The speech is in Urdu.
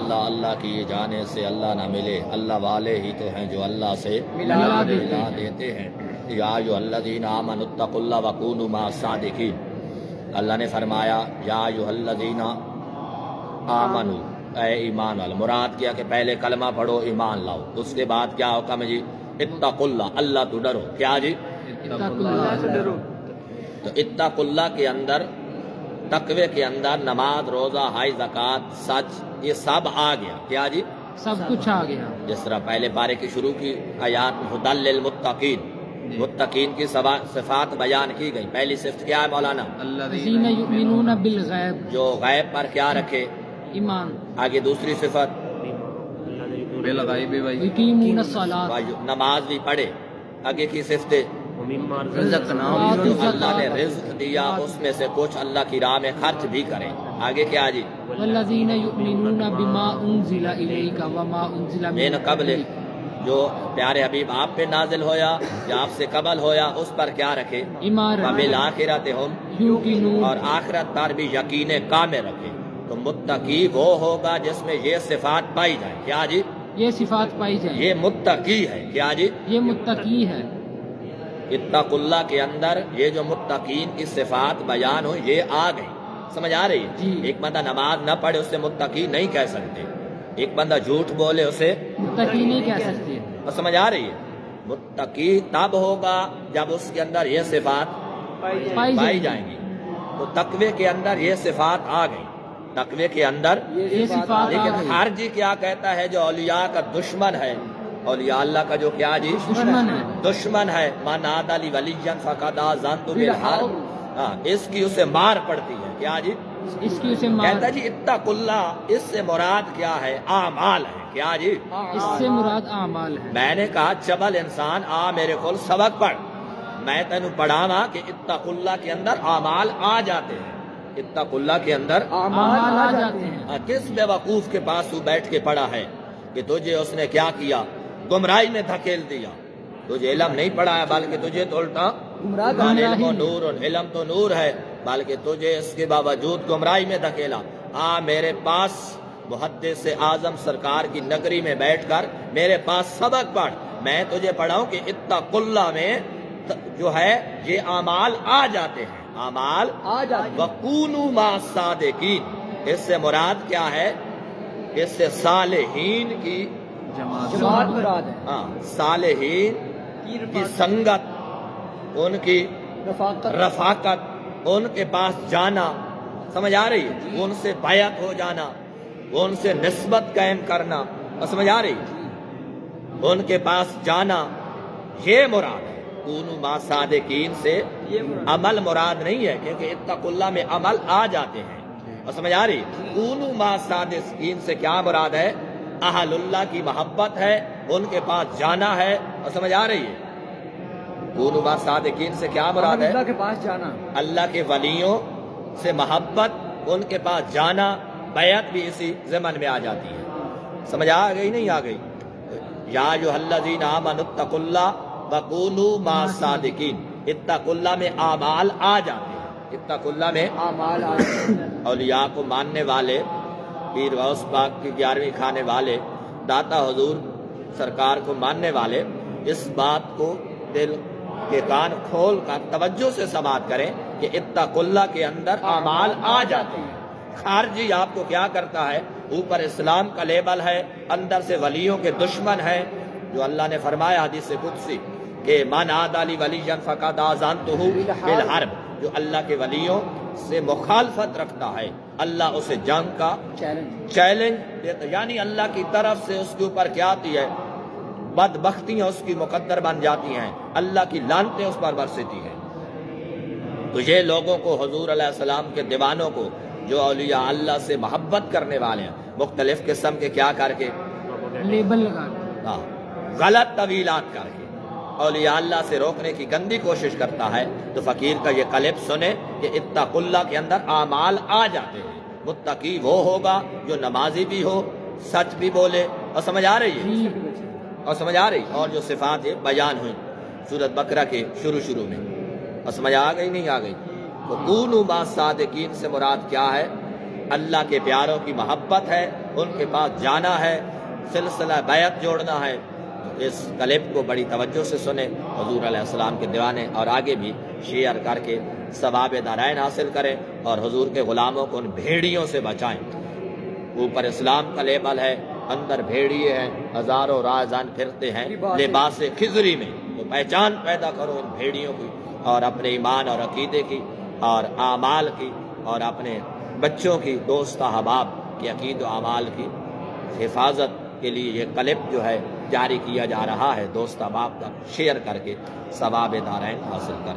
اللہ اللہ کی جانے سے اللہ نہ ملے، اللہ والے ہی تو ہیں جو اللہ سے ملا دیتے ہیں۔ یا ایھا الذین آمنوا اتقوا اللہ وکونوا مع الصادقین، اللہ نے فرمایا یا ایھا الذین آمنوا، اے ایمان والو، مراد کیا کہ پہلے کلمہ پڑھو ایمان لاؤ، اس کے بعد کیا حکم ہے جی؟ اتقوا اللہ، اللہ تو ڈرو، کیا جی؟ اللہ سے ڈرو۔ تو اتقوا اللہ کے اندر، تقوی کے اندر نماز، روزہ، حج، زکوٰۃ، سچ، یہ سب آ گیا، کیا جی؟ سب کچھ آ گیا۔ جس طرح پہلے پارے کی شروع کی آیات ہدی للمتقین، متقین کی صفات بیان کی گئی۔ پہلی صفت کیا ہے مولانا؟ الذین یؤمنون بالغیب، جو غیب پر کیا رکھے؟ ایمان۔ آگے دوسری صفت بالغیب یقیمون الصلاۃ، نماز بھی پڑھے۔ آگے کی صفت رزقناہم، جو اللہ نے رزق دیا اس میں سے کچھ اللہ کی راہ میں خرچ بھی کریں۔ آگے کیا جی؟ والذین یؤمنون بما انزل الیک وما انزل من قبل، جو پیارے حبیب آپ پہ نازل ہویا یا آپ سے قبل ہویا اس پر کیا رکھے؟ ایمان۔ وبالآخرۃ ہم یوقنون، اور آخرت پر بھی یقین کامل رکھے۔ تو متقی وہ ہوگا جس میں یہ صفات پائی جائیں، کیا جی؟ یہ صفات پائی جائیں، یہ متقی ہے، کیا جی؟ یہ متقی ہے۔ اتقوا اللہ کے اندر یہ جو متقین کی صفات بیان ہوئی یہ آ گئی، سمجھ آ رہی ہے؟ جی۔ ایک بندہ نماز نہ پڑھے اسے متقی نہیں کہہ سکتے، ایک بندہ جھوٹ بولے اسے متقی نہیں کہہ سکتے۔ اور سمجھ آ رہی ہے؟ متقی تب ہوگا جب اس کے اندر یہ صفات پائی جائیں گی۔ تو تقوی کے اندر یہ صفات آ گئی، تقوی کے اندر یہ صفات آ لیکن گئی۔ خارجی کیا کہتا ہے؟ جو اولیاء کا دشمن ہے، اولیاء اللہ کا جو کیا جی؟ دشمن ہے۔ دشمن ہے، من عادی لی ولیًا فقد آذنته بالحرب، ہاں اس کی اسے مار پڑتی ہے، کیا جی؟ اس کی اسے مار، کہتا ہے جی اتقوا اللہ، اس سے مراد کیا ہے؟ اعمال ہے، کیا جی؟ اس سے مراد اعمال ہے۔ میں نے کہا چبل انسان آ میرے کول سبق پڑھ، میں تینوں پڑھاوا کہ اتقوا اللہ کے اندر اعمال آ جاتے ہیں، اتقوا اللہ کے اندر اعمال آ جاتے ہیں۔ کس بے وقوف کے پاس تو بیٹھ کے پڑھا ہے کہ تجھے اس نے کیا کیا؟ گمراہی میں دھکیل دیا، تجھے علم نہیں پڑھایا بلکہ تجھے تو الٹا العلم نور، علم تو نور ہے بلکہ تجھے اس کے باوجود گمراہی میں دھکیلا۔ میرے پاس محدث اعظم سرکار کی نگری میں بیٹھ کر میرے پاس سبق پڑھ، میں تجھے پڑھاؤں کہ اتقوا اللہ میں جو ہے یہ اعمال آ جاتے ہیں، اعمال آ جاتے ہیں۔ وَقُونُوا مَعَ الصَّادِقِينَ، اس سے مراد کیا ہے؟ اس سے صالحین کی جماعت مراد ہے، ہاں صالحین کی سنگت، ان کی رفاقت، ان کے پاس جانا، سمجھ آ رہی ہے؟ ان سے بیعت ہو جانا، ان سے نسبت قائم کرنا، اور سمجھ آ رہی ہے؟ ان کے پاس جانا یہ مراد ہے۔ کونوا مع الصادقین سے عمل مراد نہیں ہے، کیونکہ اتقوا اللہ میں عمل آ جاتے ہیں، اور سمجھ آ رہی ہے؟ کونوا مع الصادقین سے کیا مراد ہے؟ اہل اللہ کی محبت ہے، ان کے پاس جانا ہے، اور سمجھ آ رہی ہے؟ کونوا مع الصادقین سے کیا مراد ہے؟ اللہ کے پاس جانا، اللہ کے ولیوں سے محبت، ان کے پاس جانا، بیعت بھی اسی ضمن میں آ جاتی ہے، سمجھ آ گئی نہیں آ گئی؟ یا ایھا الذین آمنوا اتقوا اللہ وکونوا مع الصادقین، اتقوا اللہ میں اعمال آ جاتے ہیں، اتقوا اللہ میں اعمال آ جاتے ہیں۔ اولیاء کو ماننے والے، پیر غوث پاک کی 11ویں کھانے والے، داتا حضور سرکار کو ماننے والے اس بات کو دل کے کان کھول کر توجہ سے سماعت کریں کہ اتقوا اللہ کے اندر اعمال آ جاتے ہیں۔ خارجی آپ کو کیا کرتا ہے؟ اوپر اسلام کا لیبل ہے، اندر سے ولیوں کے دشمن ہے، جو اللہ نے فرمایا حدیث قدسی کہ من عادی لی ولیًا فقد آذنتہ بالحرب، جو اللہ کے ولیوں سے مخالفت رکھتا ہے اللہ اسے جنگ کا چیلنج دیتا، یعنی اللہ کی طرف سے اس کے اوپر کیا آتی ہے؟ بدبختیاں اس کی مقدر بن جاتی ہیں، اللہ کی لعنتیں اس پر برستی ہیں۔ تو یہ لوگوں کو، حضور علیہ السلام کے دیوانوں کو، جو اولیاء اللہ سے محبت کرنے والے ہیں، مختلف قسم کے کیا کر کے لیبل لگا، غلط طویلات کر کے اولیاء اللہ سے روکنے کی گندی کوشش کرتا ہے، تو فقیر کا یہ کلپ سنیں کہ اتقوا اللہ کے اندر اعمال آ جاتے ہیں۔ متقی وہ ہوگا جو نمازی بھی ہو، سچ بھی بولے، اور سمجھ آ رہی ہے؟ اور سمجھ آ رہی؟ اور جو صفات یہ بیان ہوئی سورۃ بقرہ کے شروع میں، اور سمجھ آ گئی نہیں آ گئی؟ تو کونوا مع الصادقین سے مراد کیا ہے؟ اللہ کے پیاروں کی محبت ہے، ان کے پاس جانا ہے، سلسلہ بیعت جوڑنا ہے، تو اس کلپ کو بڑی توجہ سے سنیں، حضور علیہ السلام کے دیوانے، اور آگے بھی شیئر کر کے ثواب دارین حاصل کریں اور حضور کے غلاموں کو ان بھیڑیوں سے بچائیں۔ اوپر اسلام کا لیبل ہے، اندر بھیڑیے ہیں، ہزاروں راہزن پھرتے ہیں لباس خضری میں، تو پہچان پیدا کرو ان بھیڑیوں کی، اور اپنے ایمان اور عقیدے کی اور اعمال کی، اور اپنے بچوں کی، دوست احباب کی عقید و اعمال کی حفاظت کے لیے یہ کلپ جو ہے جاری کیا جا رہا ہے، دوست احباب تک شیئر کر کے ثواب دارین حاصل کریں۔